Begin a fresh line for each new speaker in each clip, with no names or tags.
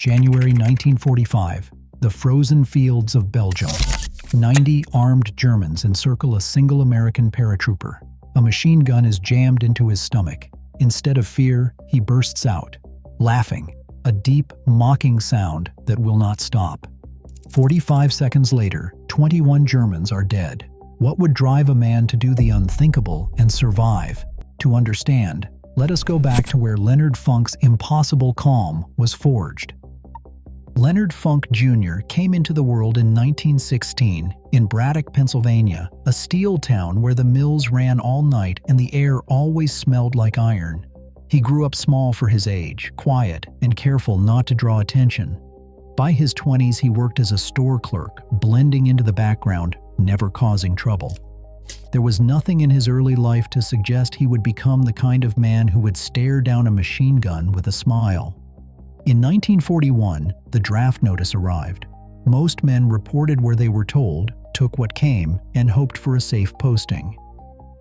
January 1945, the frozen fields of Belgium. 90 armed Germans encircle a single American paratrooper. A machine gun is jammed into his stomach. Instead of fear, he bursts out, laughing, a deep, mocking sound that will not stop. 45 seconds later, 21 Germans are dead. What would drive a man to do the unthinkable and survive? To understand, let us go back to where Leonard Funk's impossible calm was forged. Leonard Funk Jr. came into the world in 1916 in Braddock, Pennsylvania, a steel town where the mills ran all night and the air always smelled like iron. He grew up small for his age, quiet, and careful not to draw attention. By his 20s, he worked as a store clerk, blending into the background, never causing trouble. There was nothing in his early life to suggest he would become the kind of man who would stare down a machine gun with a smile. In 1941, the draft notice arrived. Most men reported where they were told, took what came, and hoped for a safe posting.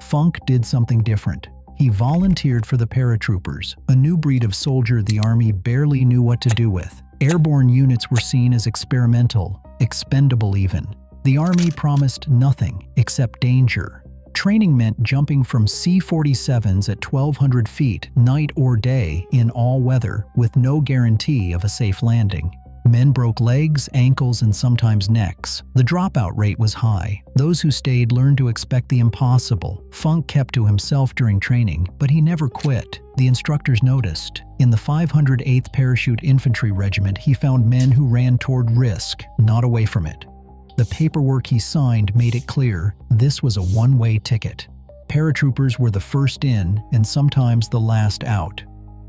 Funk did something different. He volunteered for the paratroopers, a new breed of soldier the Army barely knew what to do with. Airborne units were seen as experimental, expendable even. The Army promised nothing except danger. Training meant jumping from C-47s at 1,200 feet, night or day, in all weather, with no guarantee of a safe landing. Men broke legs, ankles, and sometimes necks. The dropout rate was high. Those who stayed learned to expect the impossible. Funk kept to himself during training, but he never quit. The instructors noticed. In the 508th Parachute Infantry Regiment, he found men who ran toward risk, not away from it. The paperwork he signed made it clear this was a one-way ticket. Paratroopers were the first in and sometimes the last out.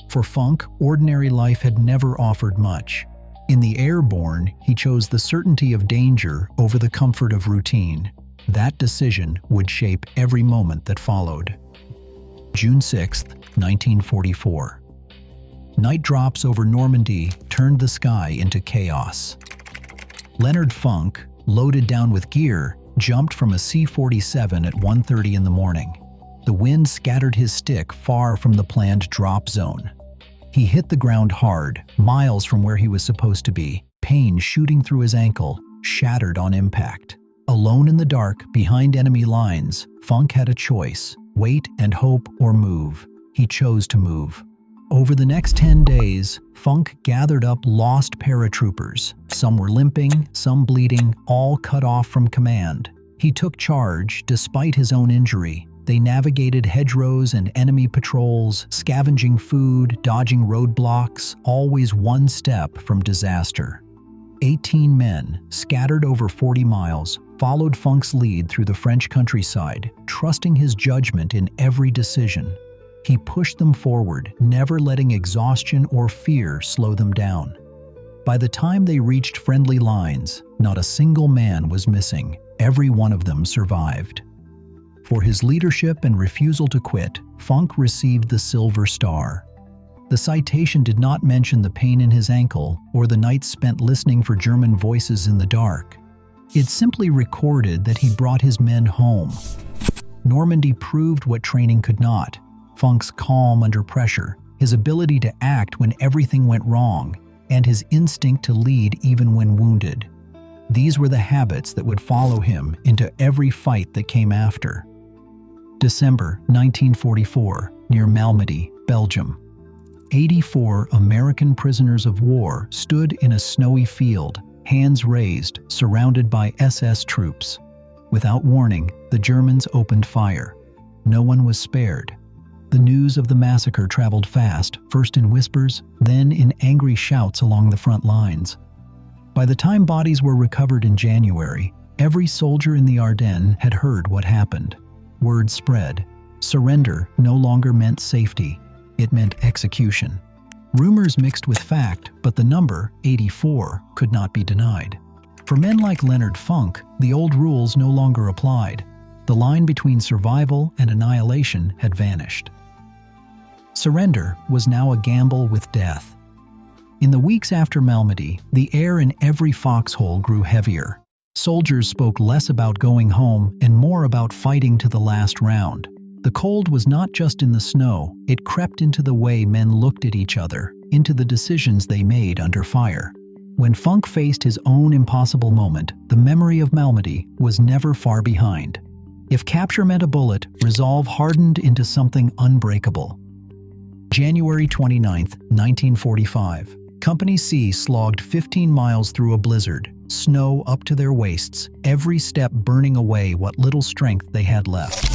For Funk, ordinary life had never offered much. In the airborne, he chose the certainty of danger over the comfort of routine. That decision would shape every moment that followed. June 6, 1944. Night drops over Normandy turned the sky into chaos. Leonard Funk, loaded down with gear, jumped from a C-47 at 1:30 in the morning. The wind scattered his stick far from the planned drop zone. He hit the ground hard, miles from where he was supposed to be, pain shooting through his ankle, shattered on impact. Alone in the dark, behind enemy lines, Funk had a choice: wait and hope or move. He chose to move. Over the next 10 days, Funk gathered up lost paratroopers. Some were limping, some bleeding, all cut off from command. He took charge despite his own injury. They navigated hedgerows and enemy patrols, scavenging food, dodging roadblocks, always one step from disaster. 18 men, scattered over 40 miles, followed Funk's lead through the French countryside, trusting his judgment in every decision. He pushed them forward, never letting exhaustion or fear slow them down. By the time they reached friendly lines, not a single man was missing. Every one of them survived. For his leadership and refusal to quit, Funk received the Silver Star. The citation did not mention the pain in his ankle or the nights spent listening for German voices in the dark. It simply recorded that he brought his men home. Normandy proved what training could not. Funk's calm under pressure, his ability to act when everything went wrong, and his instinct to lead even when wounded. These were the habits that would follow him into every fight that came after. December 1944, near Malmedy, Belgium. 84 American prisoners of war stood in a snowy field, hands raised, surrounded by SS troops. Without warning, the Germans opened fire. No one was spared. The news of the massacre traveled fast, first in whispers, then in angry shouts along the front lines. By the time bodies were recovered in January, every soldier in the Ardennes had heard what happened. Word spread. Surrender no longer meant safety. It meant execution. Rumors mixed with fact, but the number, 84, could not be denied. For men like Leonard Funk, the old rules no longer applied. The line between survival and annihilation had vanished. Surrender was now a gamble with death. In the weeks after Malmedy, the air in every foxhole grew heavier. Soldiers spoke less about going home and more about fighting to the last round. The cold was not just in the snow, it crept into the way men looked at each other, into the decisions they made under fire. When Funk faced his own impossible moment, the memory of Malmedy was never far behind. If capture meant a bullet, resolve hardened into something unbreakable. January 29, 1945. Company C slogged 15 miles through a blizzard, snow up to their waists, every step burning away what little strength they had left.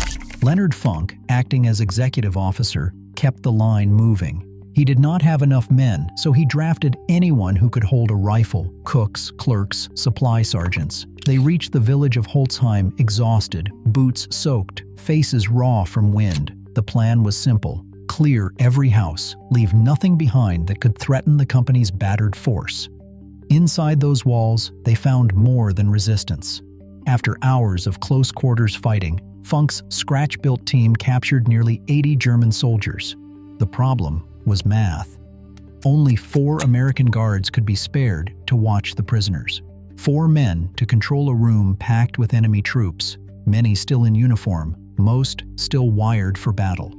Leonard Funk, acting as executive officer, kept the line moving. He did not have enough men, so he drafted anyone who could hold a rifle: cooks, clerks, supply sergeants. They reached the village of Holzheim exhausted, boots soaked, faces raw from wind. The plan was simple: clear every house, leave nothing behind that could threaten the company's battered force. Inside those walls, they found more than resistance. After hours of close-quarters fighting, Funk's scratch-built team captured nearly 80 German soldiers. The problem was math. Only 4 American guards could be spared to watch the prisoners. 4 men to control a room packed with enemy troops, many still in uniform, most still wired for battle.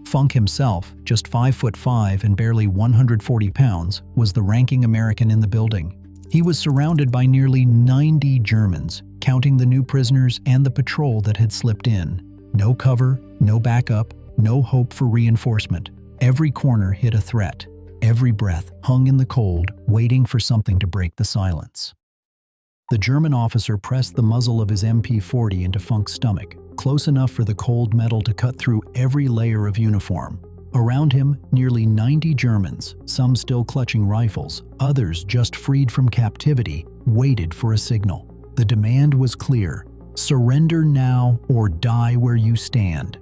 Funk himself, just 5'5" and barely 140 pounds, was the ranking American in the building. He was surrounded by nearly 90 Germans, counting the new prisoners and the patrol that had slipped in. No cover, no backup, no hope for reinforcement. Every corner hid a threat. Every breath hung in the cold, waiting for something to break the silence. The German officer pressed the muzzle of his MP-40 into Funk's stomach, close enough for the cold metal to cut through every layer of uniform. Around him, nearly 90 Germans, some still clutching rifles, others just freed from captivity, waited for a signal. The demand was clear: surrender now or die where you stand.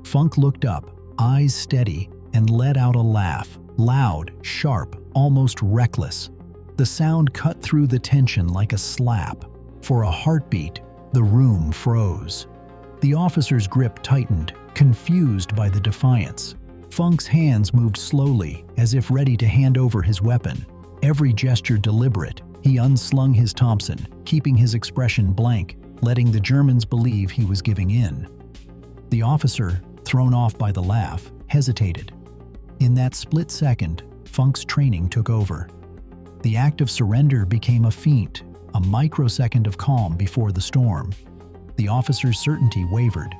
Funk looked up, eyes steady, and let out a laugh, loud, sharp, almost reckless. The sound cut through the tension like a slap. For a heartbeat, the room froze. The officer's grip tightened, confused by the defiance. Funk's hands moved slowly, as if ready to hand over his weapon. Every gesture deliberate, he unslung his Thompson, keeping his expression blank, letting the Germans believe he was giving in. The officer, thrown off by the laugh, hesitated. In that split second, Funk's training took over. The act of surrender became a feint, a microsecond of calm before the storm. The officer's certainty wavered.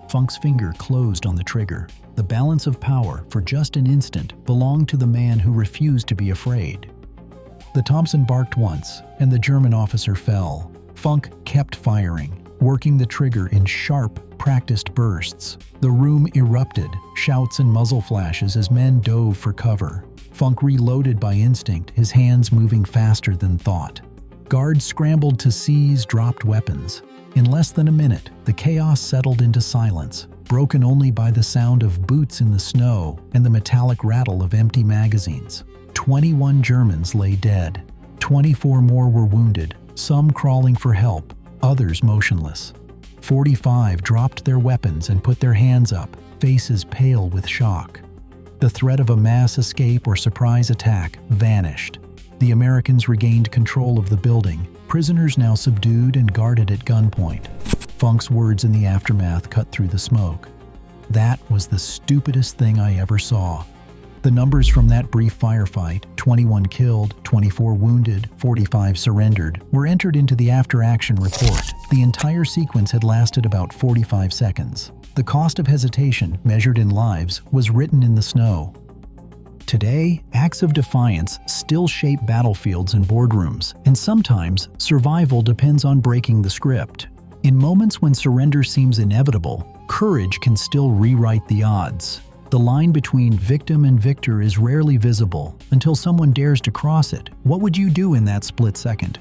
Funk's finger closed on the trigger. The balance of power, for just an instant, belonged to the man who refused to be afraid. The Thompson barked once, and the German officer fell. Funk kept firing, working the trigger in sharp, practiced bursts. The room erupted, shouts and muzzle flashes as men dove for cover. Funk reloaded by instinct, his hands moving faster than thought. Guards scrambled to seize dropped weapons. In less than a minute, the chaos settled into silence, broken only by the sound of boots in the snow and the metallic rattle of empty magazines. 21 Germans lay dead. 24 more were wounded, some crawling for help, others motionless. 45 dropped their weapons and put their hands up, faces pale with shock. The threat of a mass escape or surprise attack vanished. The Americans regained control of the building, prisoners now subdued and guarded at gunpoint. Funk's words in the aftermath cut through the smoke. "That was the stupidest thing I ever saw." The numbers from that brief firefight, 21 killed, 24 wounded, 45 surrendered, were entered into the after-action report. The entire sequence had lasted about 45 seconds. The cost of hesitation, measured in lives, was written in the snow. Today, acts of defiance still shape battlefields and boardrooms, and sometimes survival depends on breaking the script. In moments when surrender seems inevitable, courage can still rewrite the odds. The line between victim and victor is rarely visible until someone dares to cross it. What would you do in that split second?